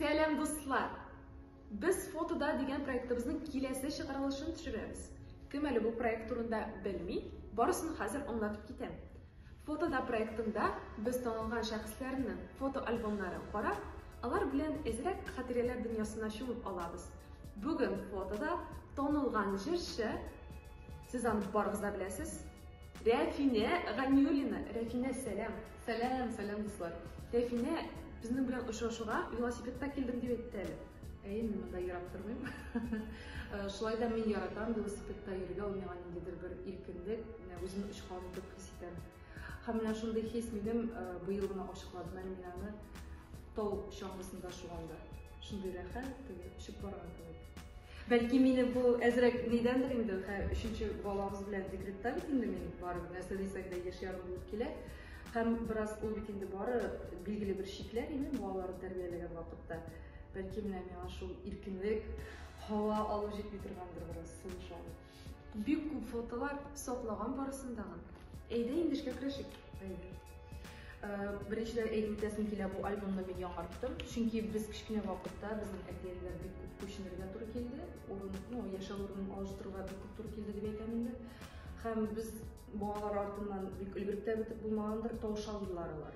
Selam dostlar. Biz fotoda degan proyektimizning kelasi chiqarilishini tushiramiz. Kim hali bu proyekt turida bilmay, borisini hozir anlatib ketaman. Fotoda proyektimda biz tanilgan shaxslarning foto albomlarini qarab, ular bilan ezrak xotiralar dunyosini shumib olamiz. Bugun fotoda tanilgan jirshi siz uni borg'izlar bilasiz. Rafina G'aniyulina. Rafina selam. Selam dostlar. Rafina bizning bilan uchrashuvga velosipedda keldim deb aytdi. Men bunda yarab turmayman. Шулайда мен яратам велосипедда йөрергә, ул миңа ниндидер бер иркенлек, үземне очкан дип хис итәм. Һәм менә шундый хис минем быел гына ачыкладым. Мин аны тау чаңгысында шуганда. Шундый рәхәт, төшеп барган кебек. Бәлки мине бу әзрәк нидәндер инде, өченче балабыз белән декретта бит инде мин барып, нәрсә дисәк дә яшь ярым булып килә. Һәм бераз ул бит инде бары билгеле бер шикләр иде балаларны тәрбияләгән вакытта. Бәлки менә миңа шул иркенлек, һава алып җитми торгандыр бераз сулышау. Бик күп фотолар саклаган барысындагы. Әйдә инде эшкә керешик. Беренчедән әйтеп үтәсем килә, бу альбомны мин яңарттым. Чөнки без кичкенә вакытта безнең әтиәләр бик күп күченергә туры килде. Яшәү урынын алыштыруга бик күп туры килде дип әйтәм инде. Һәм без балалар артыннан бик өлгереп тә бетеп булмагандыр, тавышалдылар алар.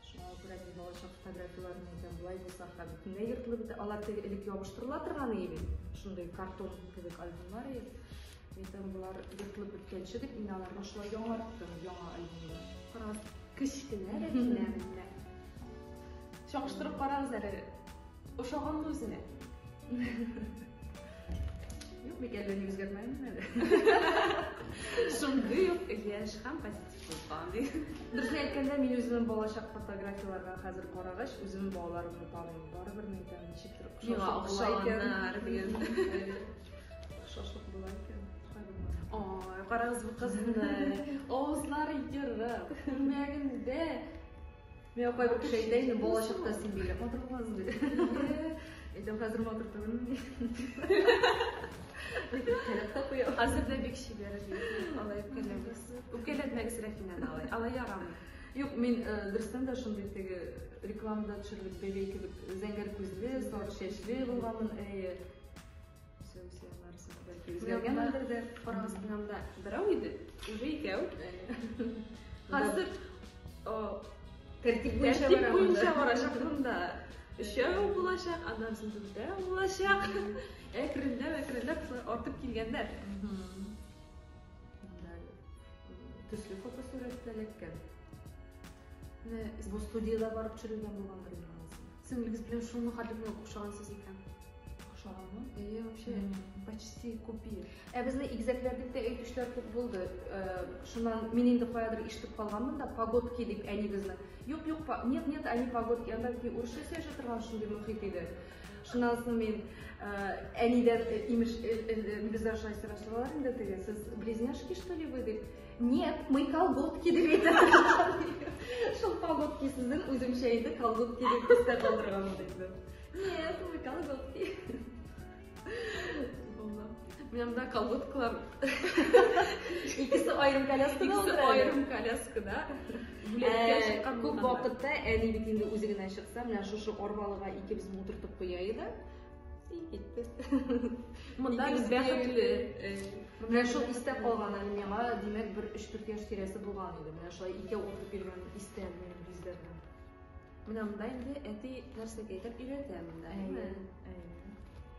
Шуңа күрә мин балачак фотографияларны әйтәм, булай булса һәм бөтенләй йөртелеп бетә. Алар теге элек ябыштырыла торган иде. Шундый картон кебек альбомнар иде. Әйтәм, булар йөртелеп беткәнче дип мин аларны шулай яңарттым, яңа альбомны. Карагыз, кечкенә рәсемнәрне. Чагыштырып карагыз әле. Ошаганды үзенә. Юк, бик әле үзгәрмәгән әле. Шундый ук яшь һәм позитив булган ди. Дөресен әйткәндә, мин үземнең балачак фотографияларга хәзер карагач, үземнең балаларымны таныйм. Барыбер әйтәм, ничектер охшаганнар дигән. Охшашлык була икән. Ой, карагыз бу кызны. Авызлары йырып, күрмәгәндә. Мен кайбер кеше әйтә инде, балачакта син бик матур буласың ди. Әйтәм, хәзер матур түгелме? Hozir da bek shibara deysiz. Alay kelamiz. Ukalaatmagis Rafinani alay. Alay yaramı. Yo'q, men durustdan da shunday tegi reklamada tushirib bebek kebek zangor ko'zli, sariq chachli bo'lganman. Sevsiyamlarsiz balki o'zgargandir deb qarag'iz bilamda birov edi. Уже ikov. Hozir tartib bo'yicha borashaq bunda. Üçüncü bulaşaq, anamsın dörtte bulaşaq. Ekrindep ortib kelganlar. Төсле фотосурәтләр. Bu studiyada barib çürügən bo'lgandir bilmasın. Singlingiz bilan shuni xatni o'xshagansiz ekan. O'xshaganmi? Вообще почти копия. Bizning egizaklardikda 3-4 күп булды. Шуннан мин инде каяdir ишетеп калганмын да, погодки дип әни безне. Юк, нет, они погодки, анда ки урысча сөйләшә торган шундый мөхит иде. Шуннан соң мин әнидән имеш бездә шулай сораштылар инде теге, сез близняшки что ли вы дип. Нет, мы колготки дип әйтә. Шул погодки сезнең үземчә инде колготки дип күстә калдырган иде. Нет, мы колготки. Yanımda kalgotkalar. İkisi ayrım koляскада. Күп вакытта әни бит инде үзегенә чыкса, менә шушы арбалыга икебез утыртып куя иде. Китте. Монда без бәхетле. Менә шул истә калган әле миңа, димәк, бер 3-4 яшь тирәсе булган иде. Менә шулай икәү утырып йөргән истә минем биздәрдән. Менә монда инде әти нәрсәгә әйтеп өйрәтә монда.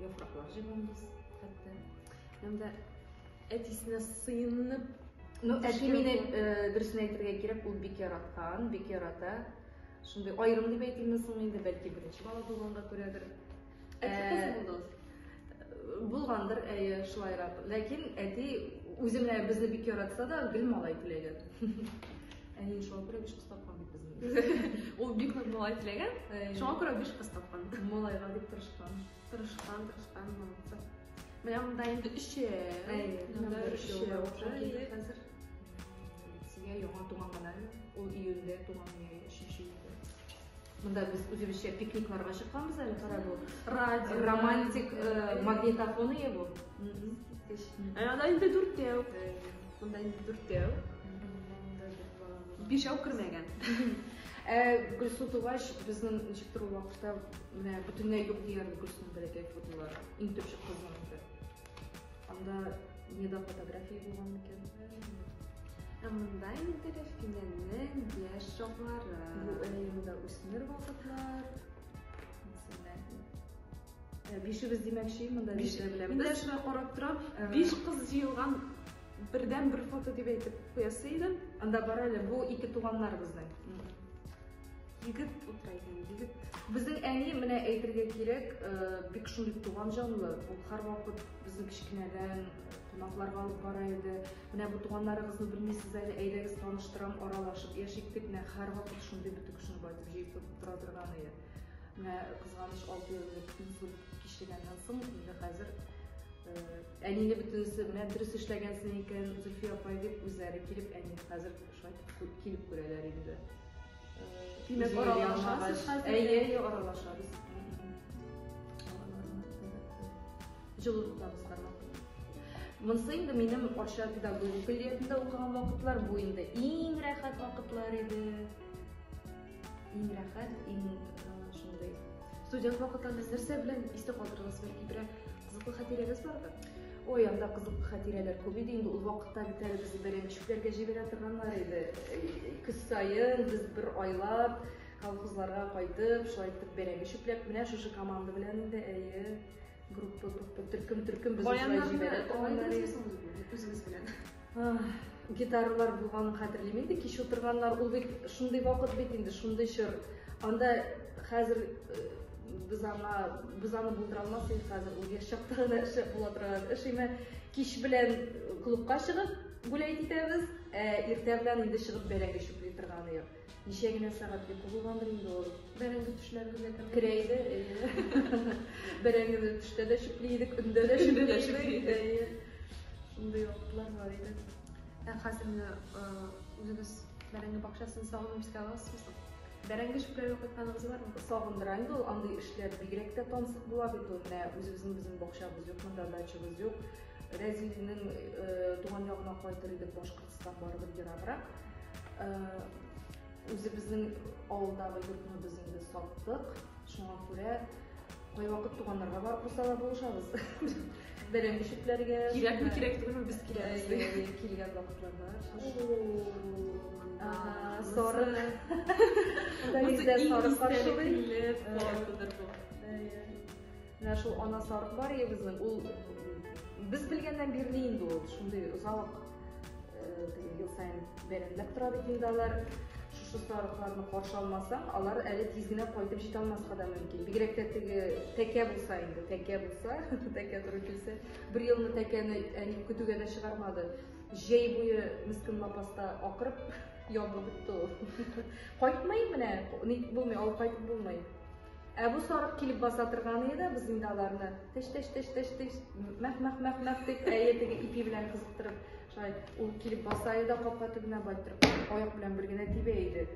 Яфраклар җибәнбез хәтта. Hem de etisine sıyınıp әти мине дөресен әйтергә кирәк, ул бик яраткан, бик ярата. Шундый аерым дип әйтелмәсен инде, бәлки беренче бала булганга күрәдер. Булгандыр, шулайрак. Ләкин әти үзенә безне бик яратса да, гел малай теләгән. Әни шуңа күрә 5 кыз тапкан бит безне. Ул бик малай теләгән. Шуңа күрә 5 кыз тапкан. Малайга дип тырышкан. Тырышкан, молодцы. Менә монда инде 3 хәзер. Сиңа яңа туган гына, ул июньдә туган, 3 июньдә. Монда без үзебезчә пикникларга чыкканбыз әле, кара бу. Радио, романтик магнитофон ие бу. Анда инде 4 Монда инде 4 Бишәү кермәгән. Gülsü Tuvaş bizning nechikdir vaqtda mana butunlay yo'q deyarli Gülsü'nün balakay fotolari eng topchi qizlarniki. Anda neda fotografiya bo'lgan ekan. Bunday interfilmning yaş shoxlari. Bu elimda o'smir vaqtlar. Beshimiz demoqchi, bunda Men de shunday qarab turam, 5 qiz yig'ilgan birdan bir foto deb aytib qo'yasa edim. Anda barali bu ikki tug'anlar bizning. Yigit o'tiraygan, yigit. Bizning әни менә әйтергә кирәк, бик шундый туган җанлы. Ул һәрвакыт безнең кичкенәдән кунакларга алып бара иде. Менә бу туганнарыгызны белмисез әле, әйдәгез таныштырам, аралашып яшик дип, менә һәрвакыт шундый бөтен кешене байтып җыеп тора торган иде. Менә кызганыч 6 еллык кызыл кичтәгәннән соң инде хәзер әнине бөтенсе менә дөрес эшләгәнсең икән, Зөлфия апай дип үзләре килеп әни хәзер шулай килеп күрәләр инде. Demek aralaşasız hazır. Әйе, аралашабыз. Жылы тутабыз бармак. Монысы инде минем Арча педагогика коллегиятында укыган вакытлар бу инде иң рәхәт вакытлар иде. Иң рәхәт, иң шундый. Студент вакытларында нәрсә белән истә калдырыгыз, бәлки бер кызыклы хатирәгез барбы? Ой, анда кызыклы хатирәләр күп иде инде. Ул вакытта бит әле без бәрәңгечләргә җибәрә торганнар иде. Көз сайын без бер айлап колхозларга кайтып, шулай итеп бәрәңге чүпләп, менә шушы команда белән инде әйе группа төркем без шулай җибәрә торганнар иде. Үзегез белән. Гитаралар булганын хәтерлим инде, кич утырганнар. Ул бит шундый вакыт бит инде, шундый чор. Анда хәзер biz аны булдыра алмассыз хәзер ул яшь чакта гына эше була торган. Эшеме кич белән клубка чыгып гуләйт итәбез, иртә белән инде чыгып бәрәңге чүпли торган идек. Ничә генә сәгать дип булгандыр инде ул. Бәрәңге төшләргә дә керә иде. Бәрәңге төштә дә чүпли идек, өндә дә чүпли идек. Шундый вакытлар бар иде. Хәзер үзегез бәрәңге бакчасын сагынып искәләсезме? Бәрәңге чүпләр вакытларыгыз бармы? Сагындыра инде ул андый эшләр бигрәк тә тансык була бит ул. Менә үзебезнең бакчабыз юк, монда дачабыз юк. Рәзилнең туган ягына кайтыр идек, Башкортстан барыбер ераграк. Үзебезнең авылдагы йортны без инде саттык. Шуңа күрә кай вакыт туганнарга барып курсалар булышабыз. Бәрәңге чүпләргә кирәк түгелме, без кирәбез. Килгән вакытлар бар. Сары. Bizde sarık karşılıyor. Менә шул ана сарык бар иде безнең. Ул без белгәннән бирле инде ул. Шундый озак ел сайын бәрәңгеләп тора бит инде алар. Шушы сарыкларны каршы алмасаң, алар әле тиз генә кайтып җитә алмаска да мөмкин. Бигрәк тә теге тәкә булса инде, тәкә туры килсә, бер елны тәкәне әни көтүгә дә чыгармады. Җәй буе мискин лапаста акырып ябылып бетте ул. Кайтмый менә, ни булмый, алып кайтып булмый. Бу сарык килеп баса торган иде, без инде аларны теш мәх дип әйе теге ипи белән кызыктырып, шулай ул килеп баса иде, капка төбенә байтырып, аяк белән бер генә тибә иде.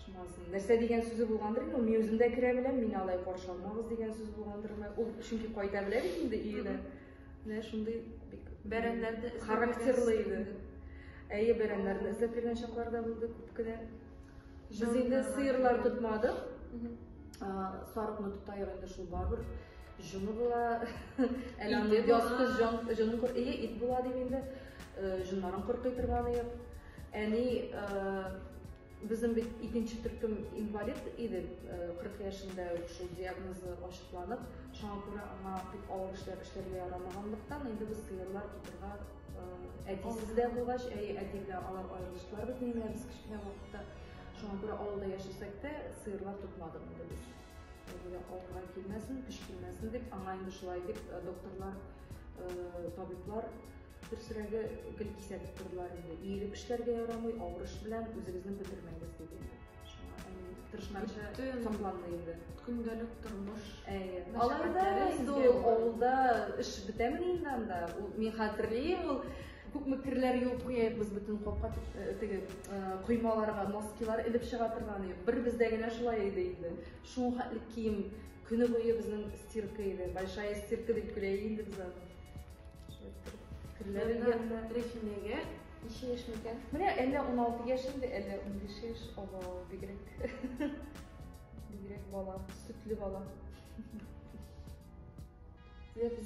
Шунысы. Нәрсә дигән сүзе булгандыр инде, мин үзем дә керә беләм, мин алай каршы алмагыз дигән сүз булгандырмы? Ул чөнки кайта белә бит инде өйгә. Менә шундый бәрәңгеләрдә характерлы иде. Әйе, бәрәңгеләрне эзләп йөргән чаклар да булды, күп кенә. Без инде сыерлар тотмадык. Сарыкны тутайыр инде шул барбыр. Җоны була. Әле аны ясыз җонын кыр, ит була дип инде. Җоннарын кыркый торган иде. Әни безнең бит икенче төркем инвалид иде. 40 яшендә шул диагнозы ачыкланып, шуңа күрә аңа бик авыр эшләргә ярамаганлыктан инде без сыерлар тотырга әтисез дә булгач, әти белән алар аерылыштылар бит инде без кичкенә вакытта. Шуңа күрә авылда яшәсәк тә сыерлар тотмадык инде без. Авылга килмәсен, кыш килмәсен дип, аңа инде шулай дип докторлар, табиблар берсерәгә гел кисәтеп тордылар инде. Иелеп эшләргә ярамый, авыр эш белән үзегезне бетермәгез дип инде. Шуңа тырышмакчы сакланды инде. Көндәлек тормыш. Аларда инде авылда эш бетәме инде анда. Мин хәтерлим, ул күпме кирләр юып куябыз бөтен капка теге коймаларга носкилар илеп чыга торган иде. Бер бездә генә шулай иде инде. Шуң хәтле кием көне буе безнең стирка иде. Большая стирка дип көлә инде без аны. Рәфинәгә ничә яшь микән? Менә әллә 16 яшендә, әллә 15 яшь, ага, бигрәк. bala, sütlü bala.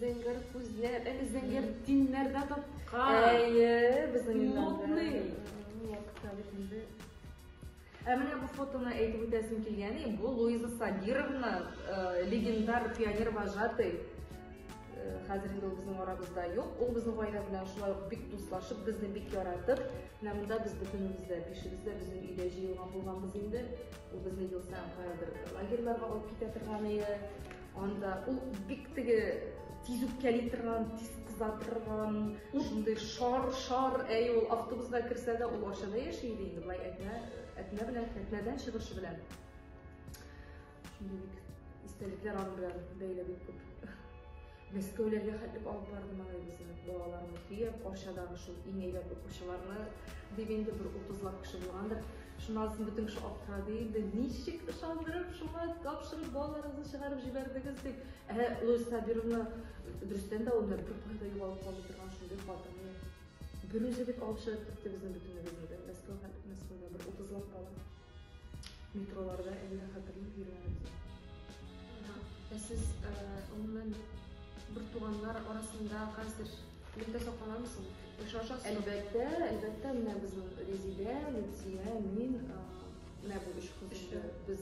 Zengin kuzlar, zengin dinlerde tapkan. Bizim Modный. Әміне бұл фотоны айтып өтесім келгені, бұл Луиза Сабировна, легендар пионер вожатый. Қазірінде ол біздің арабызда жоқ. Ол біздің ғайда білән шулай бек дуслашып, біздің бек яратып, мұнда біз бүтінімізді, бешімізді біздің үйде жиылған болғанбыз енді. Ол біздің елсен қайдыр лагерларға алып кете тұрғаны, анда ол бектігі тез өпкәли тұрған, тез қызатырған, шындай шар, ол автобусға кірсе де ол ашада ешейді енді, бұлай әтіне білән, әтінеден шығышы білән. Шындай бек істеліктер аны білән бәйлі бек көп. Мәскеулерге қәтліп алып барды мағай біздің балаларыны түйіп, Оршадағы шул ең әйбәт оқушыларны дегенде бір 30-лап кіші болғандыр. Шунасын бүтін кіші алып тұрады енді, нешік шандырып, шуға тапшырып, балаларыңызды шығарып жібердіңіз деп. Луиза Сабировна дұрыстен да онда бір пайда алып қалып тұрған шындай батырны. Бір өзі бет алып шығып тұрды біздің бүтінімізді. Мәскеуде бір 30-лап бала. Метроларда әлі қатырылып жүргенімізді. Сіз онымен bir tuğanlar arasında қазір birlikte soqalamısın? Әлбәттә, менә безнең Резидә, Лютия, мин, менә бу үч кызны без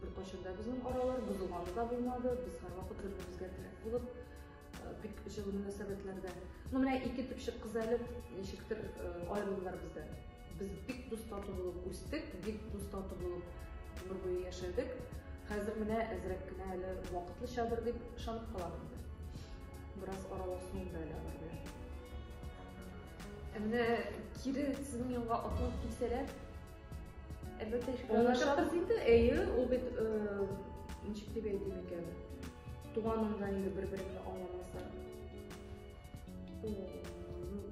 бер кашында безнең аралар бозылганы да булмады. Без һәрвакыт бер-беребезгә теләк булып, бик җылы мөнәсәбәтләрдә. Менә ике төпчек кыз әле ничектер аерылдылар бездән. Без бик дус тату булып үстек, бик дус тату булып ömür boyu яшәдек. Хәзер менә әзрәк кенә әле вакытлычадыр дип ышанып калам. Biraz aralashmam daylarlar. Әміне кері сіздің елға атылып келселер, әлбәтте Onlaşarız indi, o bit nичек дип әйтим икән. Туганыңда инде бер-береңне аңламасар.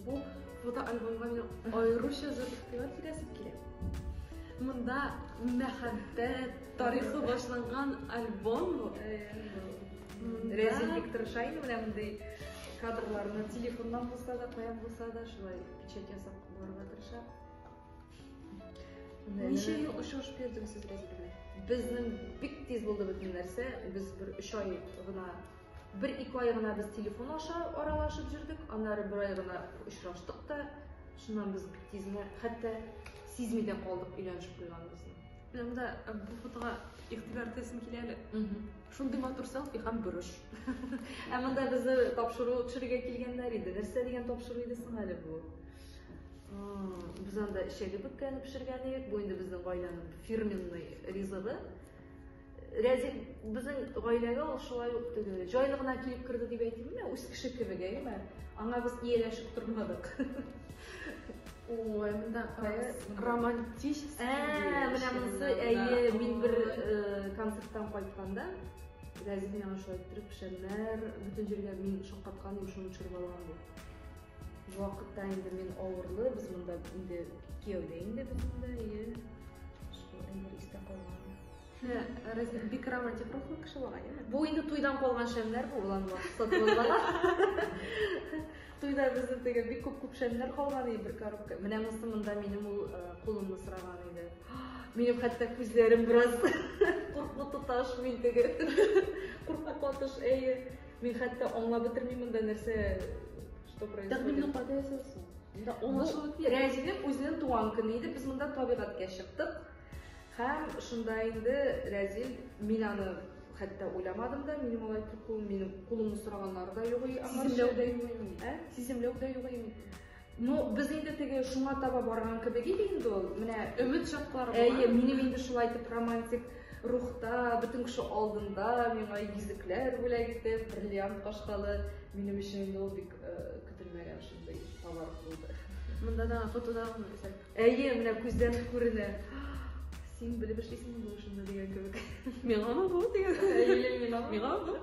Бу фотоальбомга мен айрыша зур игътибар кирәсеп килә. Монда мәхәббәт тарихы башланган альбом бу. Резин Виктор Шайн менә мондай кадрларны телефоннан булса да, каян булса да, шулай печать ясап куярга тырыша. Ничә ел ошаш бердегез сез Резин белән? Безнең бик тиз булды бөтен нәрсә. Без бер 3 ай гына, 1-2 ай гына без телефон аша аралашып жүрдек. Аннары 1 ай гына очраштык та, шуннан без бик тиз генә, хәтта сизмидән калдык өйләнешеп куйганбызны. Менә монда бу фотога игътибар итәсем килә әле. Шундый матур селфи һәм бурыш. Монда безне тапшыру төшерергә килгәннәр иде. Нәрсә дигән тапшыру иде соң әле бу? Без анда эчәге бөткәне пешергән идек. Бу инде безнең гаиләнең фирменный ризыгы. Рәзик безнең гаиләгә ул шулай ук җайлы гына килеп керде дип әйтимме? Үз кеше кебек әйме? Аңа без ияләшеп тормадык. Ой, монда романтический. Менә монысы мин бер концерттан кайтканда, Рәзик миңа шулай иттереп пешәрләр, бүтән җиргә мин шаккаткан шуны төшереп алган бу. Вакытта инде мин авырлы, без монда инде кияүдә инде без монда, шул әйбер истә калган. Рәзик бик романтик рухлы кеше булган, яме? Бу инде туйдан калган шәмнәр бу, улан сатып алганлар. Туйда безнең теге бик күп шәмнәр калган иде бер коробка. Менә монысы монда минем ул кулымны сыраган иде. Минем хәтта күзләрем бераз куркып тоташ, мин теге куркып катыш, мин хәтта аңлап бетермим монда нәрсә, что происходит. Тәкъдимне кайда ясасын? Монда аңлашылып Рәзикнең үзенең туган көне иде, без монда табигатькә чыктык. Һәм шунда инде Рәзил, мин аны хәтта уйламадым да, минем алай кулым, минем кулымны сораганнар да юк иде. Сиземләү дә юк иде. Ну, без инде теге шуңа таба барган кебек иде инде ул. Менә өмет чаклары бар. Минем инде шулай итеп романтик рухта, бөтен кеше алдында миңа йөзекләр бүләк итеп, бриллиант кашкалы, минем өчен инде ул бик көтелмәгән шундый подарок булды. Монда да фотода күрсәк. Менә күздән күренә. Син белеп эшлисең бу шунда дигән кебек. Миңа бу дигән. Миңа бу.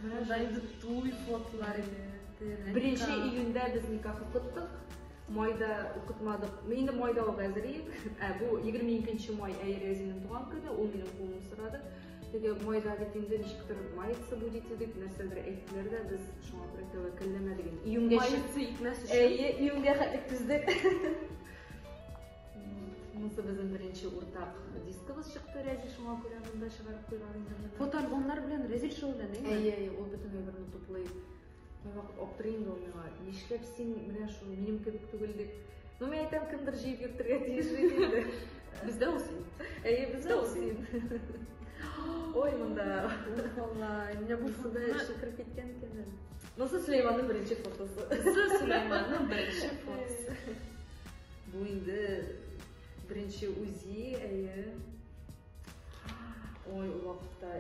Менә инде туй фотолары иде. 1 июньдә без никах укыттык. Майда укытмадык. Мин инде майда гәзерим. Бу 22 май Резинның туган көне, ул минем кулымны сорады. Теге майда дип инде ничектер майцы бу дип нәрсәдер әйттеләр дә, без шуңа күрә тәвәккәлләмәдек. Июньгә майцы итмәс өчен. Июньгә хәтлек төздек. Bunisi bizim birinchi o'rtaq diskimiz chiqdi, rezil shunga ko'ra bunda chiqarib qo'ygan edim. Fotoalbomlar bilan rezil shug'ullaning. U butunlay birini to'playib vaqt olib turayinda olmayga. Nishlab sen mana shu menim kebik tugul deb. Men aytam kimdir jiyib yurtirga tegishli endi. Bizda olsun. Bizda olsun. Oy bunda. Vallahi ne bu Bunda kirib ketgan ekan. Bunisi Süleymanning birinchi fotosi. Süleymanning birinchi fotosi. Bu endi birinchi uzi, oy u vaqtda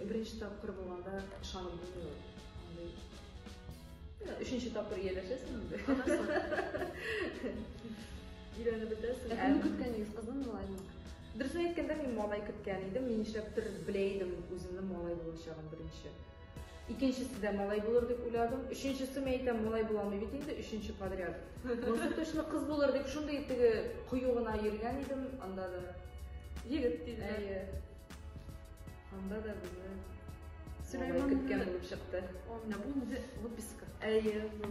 birinchi topqir bo'lganda ishonib bo'lmaydi. Uchinchi topqir yerlashasan endi. Uylanib bitasiz. Kimni kutganingiz qizim bo'ladimi? Durusini aytganda men molay kutgan edim. Men ishlabdir bilaydim o'zimni molay bo'lishagim birinchi. İkincisida molay bo'lar deb o'yladim. Uchinchisi men aytam molay bo'la olmaydi endi, uchinchi podryad. Bo'lsa to'shni qiz bo'lar deb shunday quyug'ini ayirgan edim. Anda da Yigit deydi. Anda da bizni Süleyman kutgan bo'lib chiqdi. Ona bu выписка.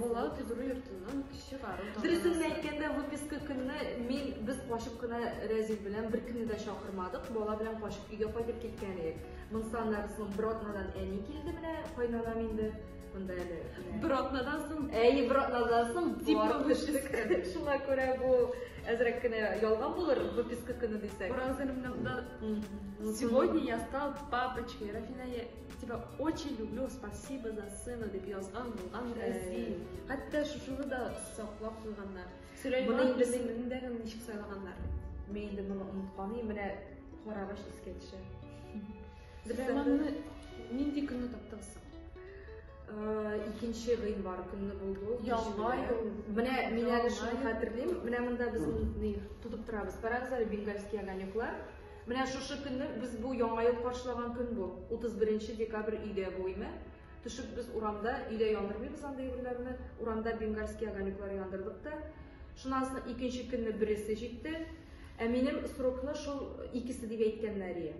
Bola tuzuru yurtidan kishi qaror. Durusini aytganda выписка kunni biz qo'shiqni Razil bilan bir kunida shoqirmadik. Bola bilan qo'shiq uyga qaytib ketgan edik. Mınsanlar so'ng birotnadan eni keldi mana qaynonam endi bunda hali. Birotnadan so'ng birotnadan so'ng diplom tushdik. Shunga ko'ra bu azrakkina yolg'on bo'lar выписка kuni desak. Сегодня я стал папочкой. Рафина, я тебя очень люблю. Спасибо за сына деп yozgan bo'lgan Razil. Hatta shuni da saqlab qo'yganlar. Süleyman ismini nishq saylaganlar. Men endi buni unutganim, mana qorabash esga tushdi. Süleyman'ı nindi kunni topdingizmi? İkinci g'iyinbar kunni bo'ldi. Yolg'on. Mana men hali shuni xotirlayman. Mana bunda biz tutib turamiz. Qarangizlar, bengalskiy ogonyoklar. Mana shu kunni biz bu yangi yil qarshilagan kun bu. 31 dekabr uyda bo'ymi? Tushib biz uramda uyda yondirmaymiz anday kunlarni. Uramda bengalskiy ogonyoklar yondirdik-da. Shundan so'ng ikkinchi kunni birisi jetdi. Menim srokni shu ikkisi deb aytganlar edi.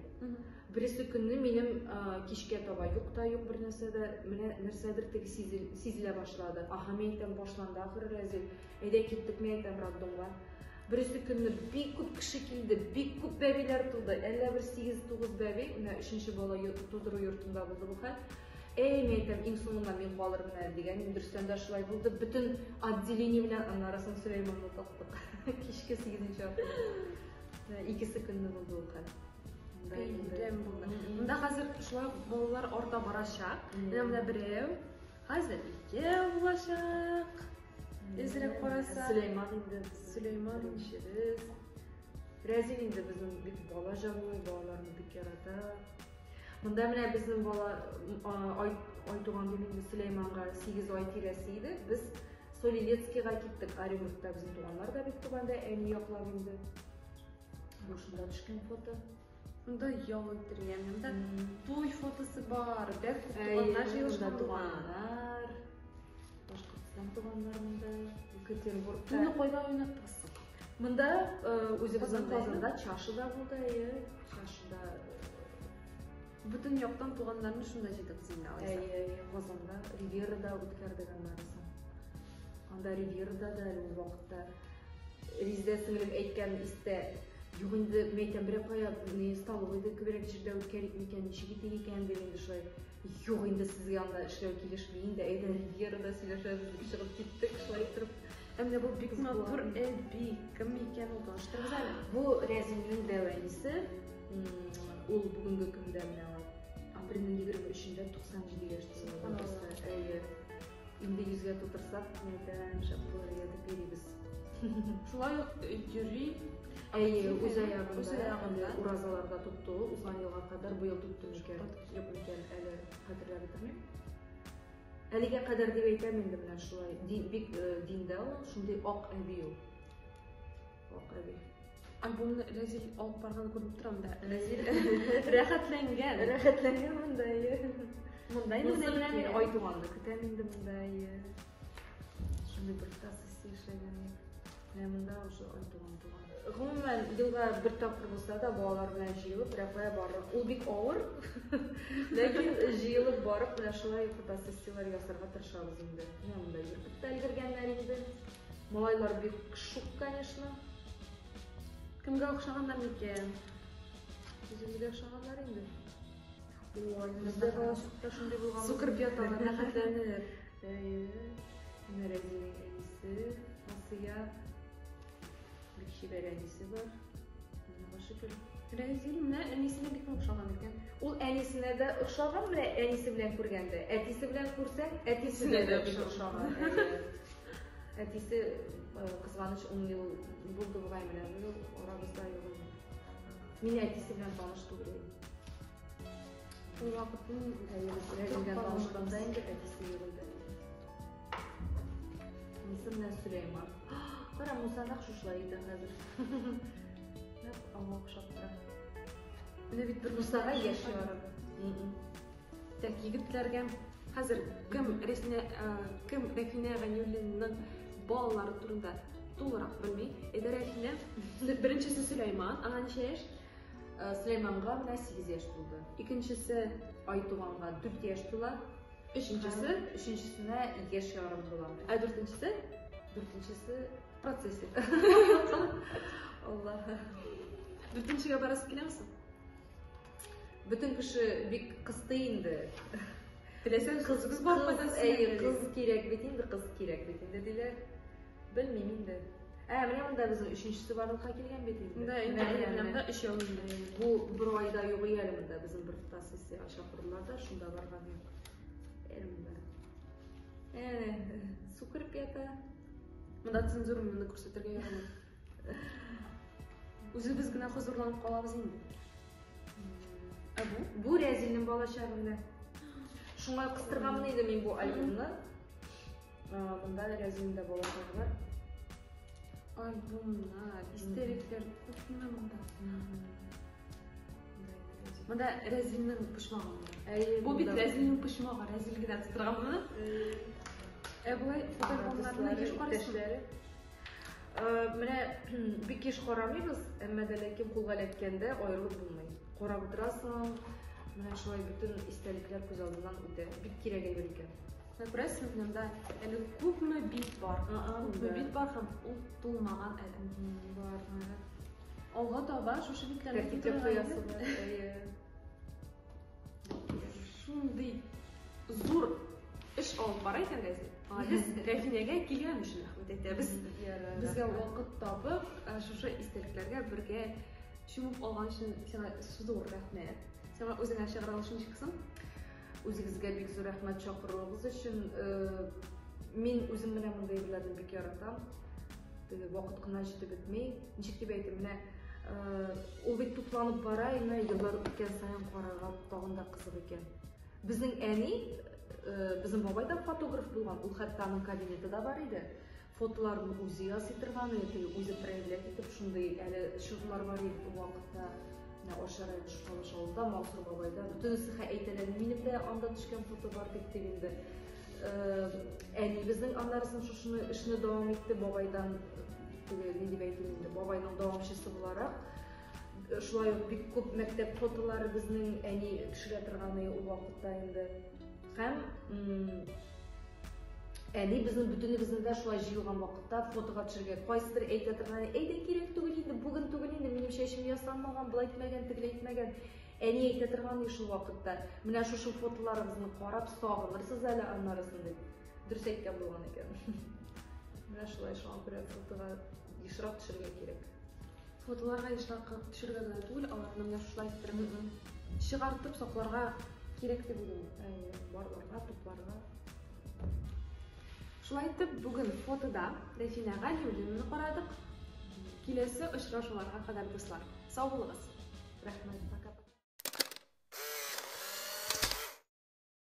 Birisi kunni menim kechga toba yo'qda yo'q bir narsadir sezila boshladi. Aha men aytam boshlandi axir Razil. Ayda ketdik men aytam raddomga. Birisi kunni bek ko'p kishi keldi, bek ko'p babilar tug'di. 58-9 babi, uni 3-chi bola tug'diruv yurtimda bo'ldi bu xat. Men aytam eng so'ngida men qolirman degan. Hindistonda shulay bo'ldi. Butun отделение bilan anarasin Süleymanni topdik. Kechga 8-chi ikkisi kunni bo'ldi bu xat. Bunda hozir shular bolalar orta borashaq. Mana birov, hozir ikki bo'lashaq. Esirab qarasa Süleyman endi Süleyman ishimiz. Razil endi bizning bir bola javoy, bolalarni bekarada. Bunda mana bizning bola oy tug'anda endi Süleymanға 8 oy tirasi edi. Biz Soliletskyga ketdik. Orенбургda bizning tug'anlar da bir tug'anda ayni yoqlab endi. Bu shunda tushgan foto. Bunda yol o'tirgan, bunda to'y fotosi bor. Bek tug'anlar yig'ilgan tug'anlar. Boshqirdiston tug'anlar bunda, Ekaterinburgda. Buni qo'yda o'ynatdingizmi? Bunda o'zimizning hozirda Chashida bo'ldi, Chashida butun yoqdan tug'anlarni shunda jida qizinglar. Qozonda Rivierada o'tkazganlarimiz. Anda Rivierada da u vaqtda Rizda singlim aytgan iste yo'q endi men aytam bir qo'ya stolovda ko'proq ishda o'tkazib ekan, ishiga teg ekan deganda shular yo'q endi sizga anda ishlab kelishmaydi, ayda Rivierada сөйләшәбез deb chiqib ketdik, shular turib. Endi bu big motor big kim ekan u tanishtiramiz. Bu Razilning davanisi. Ул bugungi kunda aprelning 23-da 97 yoshda. Endi yuzga to'tirsak, aytam shapurga deb beribmiz. Shulay yuri o'z oyog'imda urazalarda tutdi. Uzgan yilga qadar bu yil tutdim ekan. Yo'q ekan, hali xatirlab o'tirmayman. Haliga qadar deb aytaman endi mana shulay dinda shunday oq abi yo'q. Oq abi. Albomni Razil olib borgan ko'rib turamda. Razil rahatlangan bunday. Bunday oy tug'anda kutaman endi bunday. Shunday bir tasisi ishlagan. Mana bunda o'sha oy tug'anda. Umuman yilga bir topqir bo'lsa-da bolalar bilan jiyilib, rafoya borib, u bek og'ir. Lekin jiyilib borib, mana shulay fotosessiyalar yasarga tirishamiz endi. Mana bunda yurtda ilgirganlar endi. Molaylar bek shuk, конечно. Kimga o'xshaganlar ekan? Bizga o'xshaganlar endi. Bizde falan çok şunday bulgan. Sukrpiyatalar raqatlanir. Nerezi'nin enisi, Asya, bir kişi berencisi var. Şükür. Rezilme enisine bir o'xshagan ekan. Ul enisine de o'xshagan mı enisi bilen ko'rganda? Etisi bilen ko'rsak, etisine de o'xshagan. Etisi kızg'anish 10 yil bo'ldi bo'lmayman. Orabizda yo'q. Men etisi bilan tanishdim. O vaqtning Rezi'den tanışganda endi etisi yig'ildi. Ismi Süleyman. Qara Musa'da xushlaydi hozir. Hep Alloh o'xshab turadi. Buni bir Musaga yaşıyorum. tek yigitlarga hozir kim Rafina va Yulinning bolalari turida to'liq bilmay. Rafina birinchisi Süleyman, ana necha yosh? Süleyman'a 8 yaş buldu. İkincisi Aytuğan'a 4 yaş to'la. Üçüncüsüne 2 yaş yarım to'ladi. Dördüncüsü Prosesi. Allah. Dördüncüye barasıp kelamisan? Bütün kişi bir kızdı indi. Bilesen Kız kerak bitindi, kız kerak bitindi dediler. Bilmeyeyim indi. Mene bunda bizim üçüncüsü varlıkka kelgen bitindi. Bunda yanımda iş yolunda. Bu bir ayda yok yerimde bizim bir prosesi aşağı kurullarda şunda vargan yok. Elimde. Su kırıp yata. Bunda cenzurumunu ko'rsatarga yo'q. O'zimiz gina huzurlanib qolamiz endi. Bu rezilnin bola şarında. Şuna kıstırgamın idi men bu albümni. Bunda rezilinde bola şarı var. Albümler, isterikler, ko'pmi bunda. Bunda rezilning pishmog'i. Bu bit rezilning pishmog'i, rezilgina titrag'imi? Bulay fotoalbomlarni yosh qarasizlar. Mene bir kez qoramaymiz, amma da lekin qo'lga etkanda ayrılıp bulmayın. Qorab o'tirasan, mana shulay bütün istelikler ko'z oldidan o'tadi. Bit kerak ekan. Ko'rasizmi filmda hali ko'pmi bit bor. Ko'pmi bit bor ham u to'lmagan Var. Olg'a toba shu bitlarni Tertipga qo'yasizlar. Shunday zo'r ish olib borar ekan rezil. Biz Rafinaga kelganmiz shuni rahmat aytamiz. Bizga vaqt topib shu isteklarga birga tushunib olgan uchun sana zo'r rahmat. Sen o'zing ashag'ir olishing chiqsin. O'zingizga bek zo'r rahmat chaqiruvingiz uchun men o'zim bilan bunday birlarni bek yaratam. Vaqt qancha bitmay, nechik deb aytdim, mana u bek to'planib boraymi, yillar o'tgan sayin qarag'ab tog'inda qiziq ekan. Bizning bizim babaydan fotograf bo'lgan, u hattoning kabinetida bor edi. Fotolarni o'zi yozib turgan edi, o'zi проявлять etib shunday hali shug'ullar bor edi u vaqtda. Oşarayın şu çalışalımda Mansur babayda. Bütün sıha eytelen meni bilan anda tushgan foto bor deganda. Bizning anlarımızın şunu ishni davom etdi babaydan. Ne deb aytaylik, babayning davomchisi bo'laroq. Shulay bir ko'p maktab fotolari bizning tushira turgani u vaqtda endi. Ham bizning butunimizda shulay jiyilgan vaqtda fotoga tushirgan. Qaysidir aytadigan, kerak tugul endi, bugun tugul endi, mening shashim yaslanmagan, bulay etmagan, tigil etmagan. Aytadigan shu vaqtda. Mana shu fotolarimizni qarab sog'inirsiz hali anlarisin deb. Durs aytgan bo'lgan ekan. Mana shulay shu bir fotoga yishroq tushirgan kerak. Fotolarga yishroq tushirgan tugul, ularni mana shulay shigartib saqlarga kerak deb o'ylayman. Barlarga, to'plarga. Shulay etib, bugun fotoda Rafinaga Yulinni qaradik. Kelasi uchrashuvlarga qadar do'stlar. Sog' bo'linglar. Rahmat.